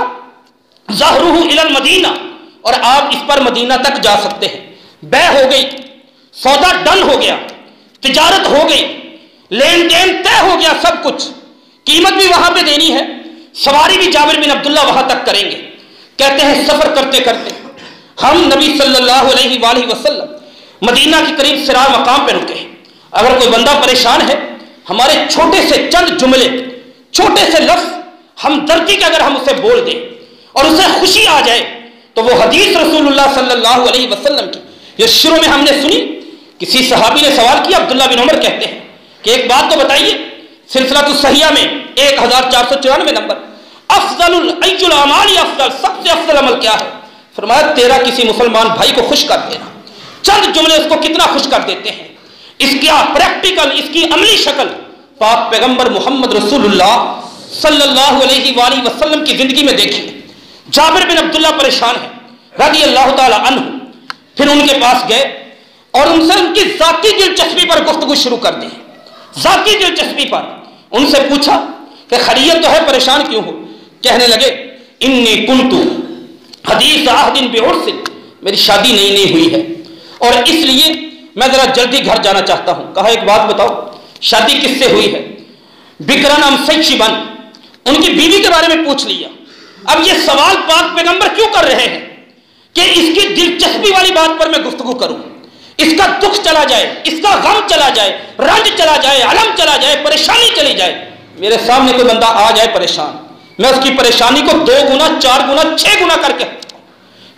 S1: ظہرہ الی المدینہ، اور آپ اس پر مدینہ تک جا سکتے ہیں۔ بے ہو گئی، سودا ڈن ہو گیا، تجارت ہو گئی، لین دین طے ہو گیا، سب کچھ، قیمت بھی وہاں پہ دینی ہے، سواری بھی جابر بن عبداللہ وہاں تک کریں گے۔ کہتے ہیں سفر کرتے کرتے ہم نبی صلی اللہ علیہ وآلہ وسلم مدینہ کے قریب سرار مقام پہ رکے۔ اگر کوئی بندہ پریشان ہے، ہمارے چھوٹے سے چند جملے، چھوٹے سے لفظ ہمدردی کے اگر ہم اسے بول دیں اور اسے خوشی آ جائے، تو وہ حدیث رسول اللہ صلی اللہ علیہ وسلم کی یہ شروع میں ہم نے سنی۔ کسی صحابی نے سوال کیا، عبداللہ بن عمر کہتے ہیں کہ ایک بات تو بتائیے، سلسلہ الصحیحہ میں 1494 نمبر، افضل ای الاعمال افضل، سب سے افضل عمل کیا ہے؟ فرمایا تیرا کسی مسلمان بھائی کو خوش کر دینا۔ چند جملے اس کو کتنا خوش کر دیتے ہیں، اس کا پریکٹیکل، اس کی عملی شکل پاک پیغمبر محمد رسول اللہ صلی اللہ علیہ وآلہ وسلم کی زندگی میں دیکھیے۔ جابر بن عبداللہ پریشان ہے رضی اللہ تعالی عنہ، پھر ان کے پاس گئے اور ان سے ان کی ذاتی دلچسپی پر گفتگو شروع کر دی۔ ذاتی دلچسپی پر ان سے پوچھا کہ خیریت تو ہے، پریشان کیوں ہو؟ کہنے لگے انی کنت حدیث عہد بعرس، میری شادی نئی نئی ہوئی ہے اور اس لیے میں ذرا جلدی گھر جانا چاہتا ہوں۔ کہا ایک بات بتاؤ، شادی کس سے ہوئی ہے؟ بکرن ام سیشبن، ان کی بیوی کے بارے میں پوچھ لیا۔ اب یہ سوال پاک پیغمبر کیوں کر رہے ہیں کہ اس کی دلچسپی والی بات پر میں گفتگو کروں، اس کا دکھ چلا جائے، اس کا غم چلا جائے، رنج چلا جائے، علم چلا جائے، پریشانی چلی جائے۔ میرے سامنے کوئی بندہ آ جائے پریشان، میں اس کی پریشانی کو 2 گنا 4 گنا 6 گنا کر کے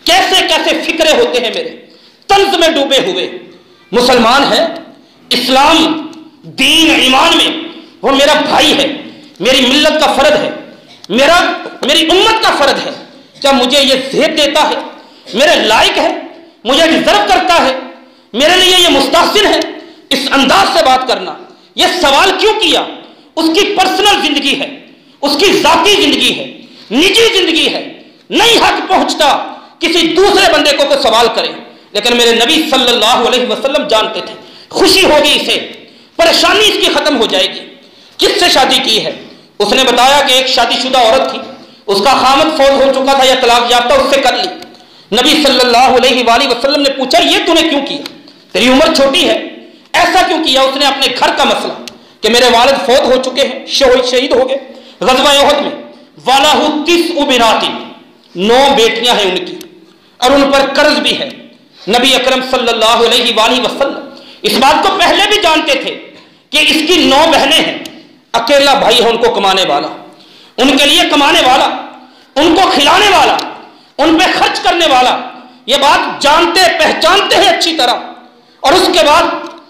S1: کیسے کیسے فکرے ہوتے ہیں میرے، طنز میں ڈوبے ہوئے مسلمان ہے، اسلام دین ایمان میں وہ میرا بھائی ہے، میری ملت کا فرد ہے، میری امت کا فرد ہے، کیا مجھے یہ زیب دیتا ہے، میرے لائق ہے، مجھے ڈیزرو کرتا ہے، میرے لیے یہ مستحسن ہے؟ اس انداز سے بات کرنا، یہ سوال کیوں کیا؟ اس کی پرسنل زندگی ہے، اس کی ذاتی زندگی ہے، نجی زندگی ہے، نہیں حق پہنچتا کسی دوسرے بندے کو کوئی سوال کرے۔ لیکن میرے نبی صلی اللہ علیہ وسلم جانتے تھے خوشی ہوگی اسے، پریشانی اس کی ختم ہو جائے گی۔ کس سے شادی کی ہے؟ اس نے بتایا کہ ایک شادی شدہ عورت تھی، اس کا خامد فوت ہو چکا تھا یا طلاق یافتہ، اس سے کر لی۔ نبی صلی اللہ علیہ وآلہ وسلم نے پوچھا یہ تو نے کیوں کیا؟ تیری عمر چھوٹی ہے، ایسا کیوں کیا؟ اس نے اپنے گھر کا مسئلہ کہ میرے والد فوت ہو چکے ہیں، شہید ہو گئے غزوہ احد میں، وَلَهُ 9 بنات، 9 بیٹیاں ہیں ان کی، اور ان پر قرض بھی ہے۔ نبی اکرم صلی اللہ علیہ وآلہ وسلم اس بات کو پہلے بھی جانتے تھے کہ اس کی 9 بہنیں ہیں، اکیلا بھائی ہے ان کو کمانے والا، ان کے لیے کمانے والا، ان کو کھلانے والا، ان پہ خرچ کرنے والا، یہ بات جانتے پہچانتے ہیں اچھی طرح۔ اور اس کے بعد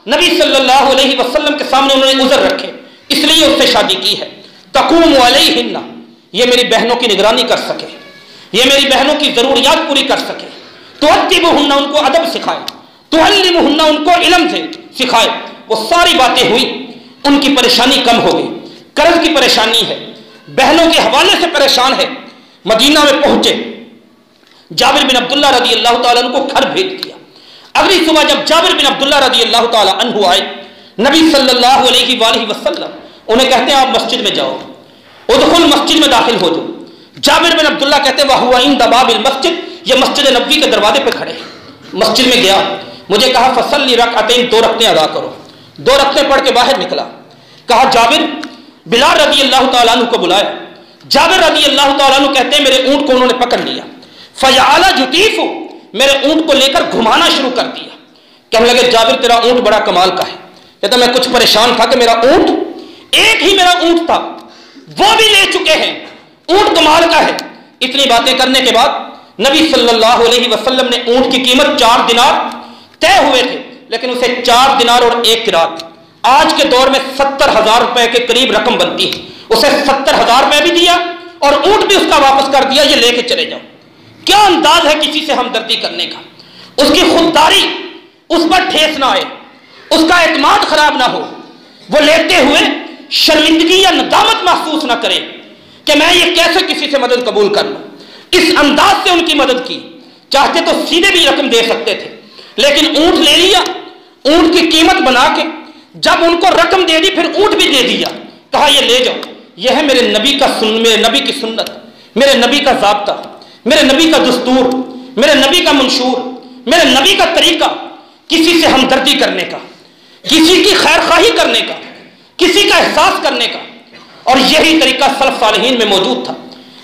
S1: نبی صلی اللہ علیہ وسلم کے سامنے انہوں نے عذر رکھے، اس لیے اس سے شادی کی ہے۔ تقوم علیہن، یہ میری بہنوں کی نگرانی کر سکے، یہ میری بہنوں کی ضروریات پوری کر سکے، تؤدبہن، ان کو ادب سکھائے، تعلمہن، ان کو علم سے سکھائے۔ وہ ساری باتیں ہوئی، ان کی پریشانی کم ہو گئی، قرض کی پریشانی ہے، بہنوں کے حوالے سے پریشان ہے۔ مدینہ میں پہنچے، جابر بن عبداللہ رضی اللہ تعالیٰ عنہ کو گھر بھیج دیا۔ اگلی صبح جب جابر بن عبداللہ رضی اللہ تعالیٰ عنہ آئے، نبی صلی اللہ علیہ وآلہ وسلم انہیں کہتے ہیں آپ مسجد میں جاؤ، ادخل، مسجد میں داخل ہو جاؤ۔ جابر بن عبداللہ کہتے ہیں وَهُوَ عِنْدَ بَابِ الْمَسْجِدِ، یہ مسجد نبوی کے دروازے پہ کھڑے ہیں۔ مسجد میں گیا، مجھے کہا فَصَلِّ رَكْعَتَيْن، 2 رکعتیں ادا کرو۔ 2 رکعتیں پڑھ کے باہر نکلا، کہا جابر، بلال رضی اللہ تعالیٰ عنہ کو بلایا۔ جابر رضی اللہ تعالیٰ عنہ کہتے ہیں میرے اونٹ کو انہوں نے پکڑ لیا، فَجَعَلَ يُطِيفُ، میرے اونٹ کو لے کر گھمانا شروع کر دیا۔ کہنے لگے جابر تیرا اونٹ بڑا کمال کا ہے۔ کہتا میں کچھ پریشان تھا کہ میرا اونٹ، ایک ہی میرا اونٹ تھا، وہ بھی لے چکے ہیں، اونٹ کمال کا ہے۔ اتنی باتیں کرنے کے بعد نبی صلی اللہ علیہ وسلم نے اونٹ کی قیمت 4 دینار طے ہوئے تھے، لیکن اسے 4 دینار اور 1 قرات، آج کے دور میں 70,000 روپے کے قریب رقم بنتی ہے، اسے 70,000 روپے بھی دیا اور اونٹ بھی اس کا واپس کر دیا، یہ لے کے چلے جاؤ۔ کیا انداز ہے کسی سے ہمدردی کرنے کا، اس کی خودداری اس پر ٹھیس نہ آئے، اس کا اعتماد خراب نہ ہو، وہ لیتے ہوئے شرمندگی یا ندامت محسوس نہ کرے کہ میں یہ کیسے کسی سے مدد قبول کر لوں۔ اس انداز سے ان کی مدد کی، چاہتے تو سیدھے بھی رقم دے سکتے تھے، لیکن اونٹ لے لیا، اونٹ کی قیمت بنا کے جب ان کو رقم دے دی پھر اونٹ بھی دے دیا، کہا یہ لے جاؤ، یہ ہے میرے نبی کی سنت، میرے نبی کا ضابطہ، میرے نبی کا دستور، میرے نبی کا منشور، میرے نبی کا طریقہ کسی سے ہمدردی کرنے کا، کسی کی خیر خواہی کرنے کا، کسی کا احساس کرنے کا، اور یہی طریقہ سلف صالحین میں موجود تھا۔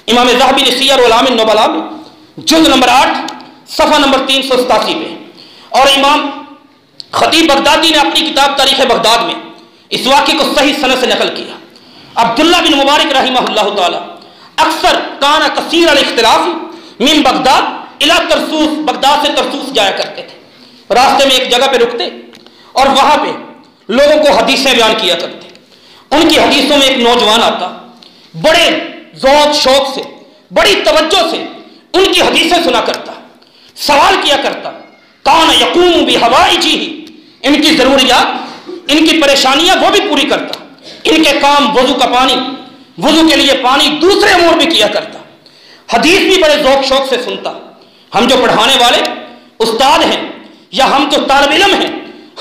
S1: امام ذہبی نے سیر اعلام النبلاء میں جلد نمبر 8 صفحہ نمبر 387 پہ، اور امام خطیب بغدادی نے اپنی کتاب تاریخ بغداد میں اس واقعے کو صحیح سند سے نقل کیا۔ عبداللہ بن مبارک رحمہ اللہ تعالی اکثر کان کثیر الاختلاف من بغداد الی ترسوس، بغداد سے ترسوس جایا کرتے تھے، راستے میں ایک جگہ پہ رکتے اور وہاں پہ لوگوں کو حدیثیں بیان کیا کرتے۔ ان کی حدیثوں میں ایک نوجوان آتا، بڑے ذوق شوق سے، بڑی توجہ سے ان کی حدیثیں سنا کرتا، سوال کیا کرتا، کان یقوم بحوائجہ، ان کی ضروریات، ان کی پریشانیاں وہ بھی پوری کرتا، ان کے کام وضو کا پانی، وضو کے لیے پانی، دوسرے امور بھی کیا کرتا، حدیث بھی بڑے ذوق شوق سے سنتا۔ ہم جو پڑھانے والے استاد ہیں یا ہم جو طالب علم ہیں،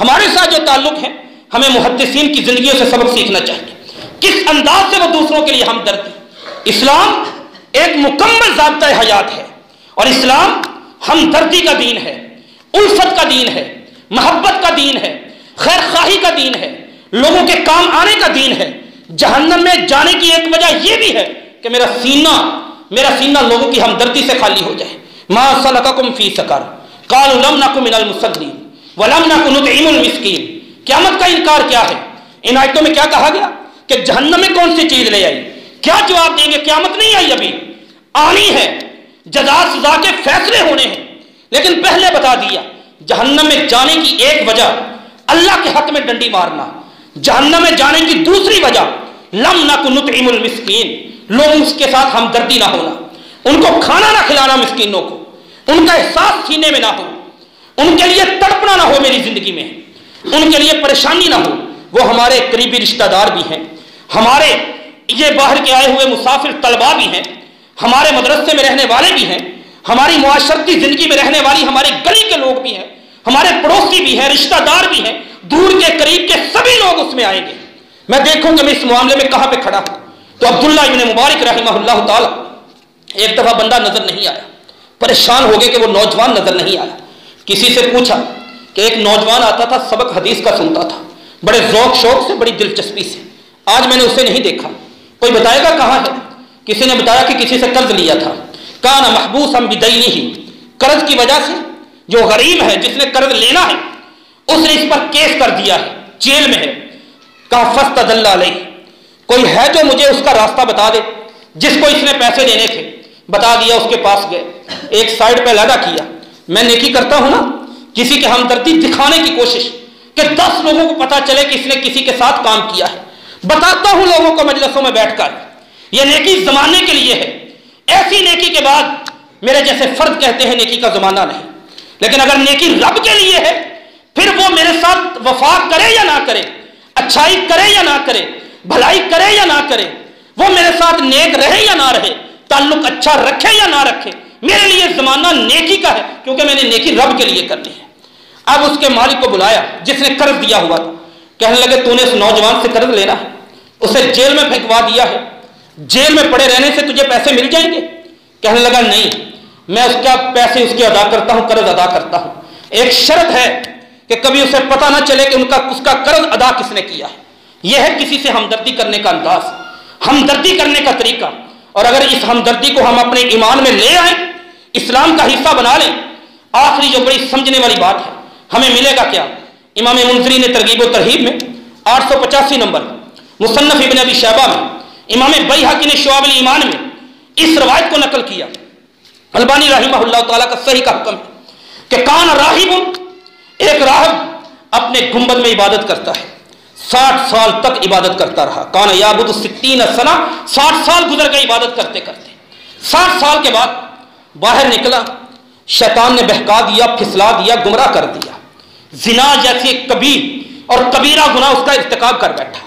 S1: ہمارے ساتھ جو تعلق ہے، ہمیں محدثین کی زندگیوں سے سبق سیکھنا چاہیے، کس انداز سے وہ دوسروں کے لیے ہمدردی۔ اسلام ایک مکمل ضابطۂ حیات ہے، اور اسلام ہمدردی کا دین ہے، الفت کا دین ہے، محبت کا دین ہے، خیر خواہی کا دین ہے، لوگوں کے کام آنے کا دین ہے۔ جہنم میں جانے کی ایک وجہ یہ بھی ہے کہ میرا سینہ لوگوں کی ہمدردی سے خالی ہو جائے۔ ما سلککم فی سقر قالوا لم نک من المصلین ولم نک نطعم المسکین۔ قیامت کا انکار کیا ہے؟ ان آیتوں میں کیا کہا گیا کہ جہنم میں کون سی چیز لے آئی؟ کیا جواب دیں گے؟ قیامت نہیں آئی، ابھی آنی ہے، جزا سزا کے فیصلے ہونے ہیں، لیکن پہلے بتا دیا جہنم میں جانے کی ایک وجہ اللہ کے حق میں ڈنڈی مارنا، جہنم میں جانے کی دوسری وجہ لم نک نطعم المسکین، لوگ اس کے ساتھ ہمدردی نہ ہونا، ان کو کھانا نہ کھلانا، مسکینوں کو ان کا احساس سینے میں نہ ہو، ان کے لیے تڑپنا نہ ہو میری زندگی میں، ان کے لیے پریشانی نہ ہو۔ وہ ہمارے قریبی رشتہ دار بھی ہیں، ہمارے یہ باہر کے آئے ہوئے مسافر طلباء بھی ہیں، ہمارے مدرسے میں رہنے والے بھی ہیں، ہماری معاشرتی زندگی میں رہنے والی ہماری گلی کے لوگ بھی ہیں، ہمارے پڑوسی بھی ہیں، رشتہ دار بھی ہیں، دور کے قریب کے سبھی لوگ اس میں آئیں گے۔ میں دیکھوں کہ میں اس معاملے میں کہاں پہ کھڑا ہوں۔ تو عبداللہ ابن مبارک رحمہ اللہ تعالی، ایک دفعہ بندہ نظر نہیں آیا، پریشان ہو گئے کہ وہ نوجوان نظر نہیں آیا۔ کسی سے پوچھا کہ ایک نوجوان آتا تھا، سبق حدیث کا سنتا تھا، بڑے ذوق شوق سے، بڑی دلچسپی سے، آج میں نے اسے نہیں دیکھا، کوئی بتائے گا کہاں ہے؟ کسی نے بتایا کہ کسی سے قرض لیا تھا، کان محبوسا بدینہ، قرض کی وجہ سے جو غریب ہے، جس نے قرض لینا ہے، اس نے اس پر کیس کر دیا ہے، جیل میں ہے۔ کہا فاستدل علیہ، کوئی ہے جو مجھے اس کا راستہ بتا دے، جس کو اس نے پیسے دینے تھے؟ بتا دیا، اس کے پاس گئے، ایک سائڈ پہ علیحدہ کیا۔ میں نیکی کرتا ہوں نا، کسی کے ہمدردی دکھانے کی کوشش کہ 10 لوگوں کو پتا چلے کہ اس نے کسی کے ساتھ کام کیا ہے، بتاتا ہوں لوگوں کو مجلسوں میں بیٹھ کر، یہ نیکی زمانے کے لیے ہے، ایسی نیکی کے بعد میرے جیسے فرد کہتے ہیں نیکی کا زمانہ نہیں، لیکن اگر نیکی رب کے لیے ہے، پھر وہ میرے ساتھ وفا کرے یا نہ کرے، اچھائی کرے یا نہ کرے، بھلائی کرے یا نہ کرے، وہ میرے ساتھ نیک رہے یا نہ رہے، تعلق اچھا رکھے یا نہ رکھے، میرے لیے زمانہ نیکی کا ہے، کیونکہ میں نے نیکی رب کے لیے کرنی ہے۔ اب اس کے مالک کو بلایا جس نے قرض دیا ہوا تھا، کہنے لگے تو نے اس نوجوان سے قرض لینا ہے، اسے جیل میں پھینکوا دیا ہے، جیل میں پڑے رہنے سے تجھے پیسے مل جائیں گے؟ کہنے لگا نہیں، میں اس کا پیسے اس کے ادا کرتا ہوں، قرض ادا کرتا ہوں، ایک شرط ہے کہ کبھی اسے پتہ نہ چلے کہ اس کا قرض ادا کس نے کیا ہے۔ یہ ہے کسی سے ہمدردی کرنے کا انداز، ہمدردی کرنے کا طریقہ۔ اور اگر اس ہمدردی کو ہم اپنے ایمان میں لے آئیں، اسلام کا حصہ بنا لیں، آخری جو بڑی سمجھنے والی بات ہے، ہمیں ملے گا کیا؟ امام منذری نے ترغیب و ترہیب میں 885 نمبر، مصنف ابن ابی شیبہ میں، امام بیہقی نے شعب الایمان میں اس روایت کو نقل کیا، البانی رحمہ اللہ تعالیٰ کا صحیح کا حکم ہے کہ کان راہب، ایک راہب اپنے گنبد میں عبادت کرتا ہے، 60 سال تک عبادت کرتا رہا، کان یعبد 60 سنہ، 60 سال گزر گئے عبادت کرتے کرتے۔ 60 سال کے بعد باہر نکلا، شیطان نے بہکا دیا، پھسلا دیا، گمراہ کر دیا، زنا جیسی کبیر اور کبیرہ گناہ اس کا ارتکاب کر بیٹھا،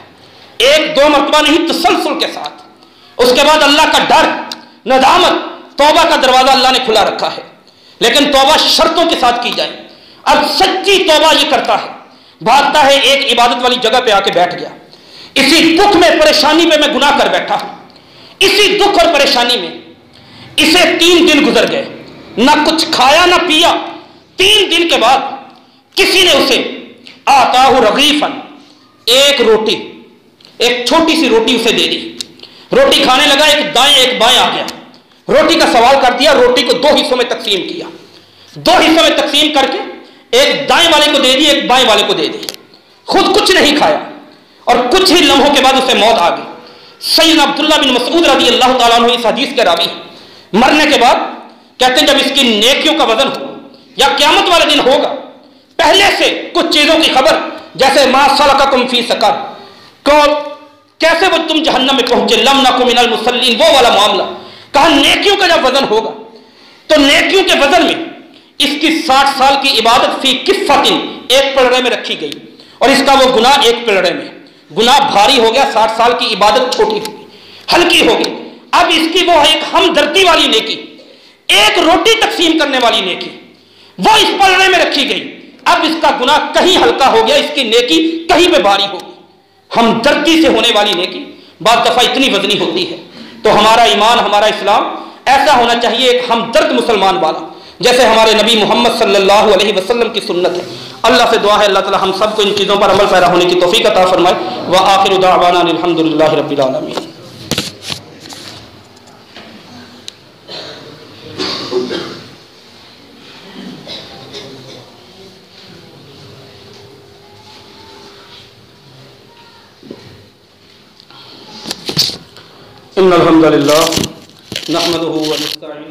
S1: 1-2 مرتبہ نہیں، تسلسل کے ساتھ۔ اس کے بعد اللہ کا ڈر، ندامت، توبہ کا دروازہ اللہ نے کھلا رکھا ہے، لیکن توبہ شرطوں کے ساتھ کی جائے۔ اب سچی توبہ یہ کرتا ہے، بھاگتا ہے، ایک عبادت والی جگہ پہ آ کے بیٹھ گیا،
S2: اسی دکھ میں پریشانی میں میں گناہ کر بیٹھا ہوں. اسی دکھ اور پریشانی میں اسے 3 دن گزر گئے، نہ کچھ کھایا نہ پیا. 3 دن کے بعد کسی نے اسے آتاہ رغیفن، ایک روٹی، ایک چھوٹی سی روٹی اسے دے دی. روٹی کھانے لگا، ایک دائیں ایک بائیں آ گیا. روٹی کا سوال کر دیا، روٹی کو 2 حصوں میں تقسیم کیا. 2 حصوں میں تقسیم کر کے ایک دائیں والے کو دے دی، ایک بائیں والے کو دے دی. خود کچھ نہیں کھایا اور کچھ ہی لمحوں کے بعد اسے موت آ گئی. سیدنا عبداللہ بن مسعود رضی اللہ تعالیٰ عنہ اس حدیث کے راوی ہیں. مرنے کے بعد کہتے ہیں جب اس کی نیکیوں کا وزن ہو یا قیامت والے دن ہوگا، پہلے سے کچھ چیزوں کی خبر، جیسے ما سلککم فی سقر، کیسے وہ تم جہنم میں پہنچے، لم نکن من المصلین، وہ والا معاملہ. کہا نیکیوں کا جب وزن ہوگا تو نیکیوں کے وزن میں اس کی 60 سال کی عبادت فی کفۃ، ایک پلڑے میں رکھی گئی، اور اس کا وہ گناہ ایک پلڑے میں. گناہ بھاری ہو گیا، 60 سال کی عبادت چھوٹی ہو گئی، ہلکی ہو گئی. اب اس کی وہ ایک ہمدردی والی نیکی، ایک روٹی تقسیم کرنے والی نیکی، وہ اس پلڑے میں رکھی گئی. اب اس کا گناہ کہیں ہلکا ہو گیا، اس کی نیکی کہیں پہ بھاری ہو گئی. ہمدردی سے ہونے والی نیکی بعض دفعہ اتنی وزنی ہوتی ہے. تو ہمارا ایمان، ہمارا اسلام ایسا ہونا چاہیے، ایک ہمدرد مسلمان والا، جیسے ہمارے نبی محمد صلی اللہ علیہ وسلم کی سنت ہے. اللہ سے دعا ہے اللہ تعالی ہم سب کو ان چیزوں پر عمل پیرا ہونے کی توفیق عطا فرمائے. وآخر دعوانا الحمد للہ رب العالمین. ان الحمد للہ نحمده ونستعینه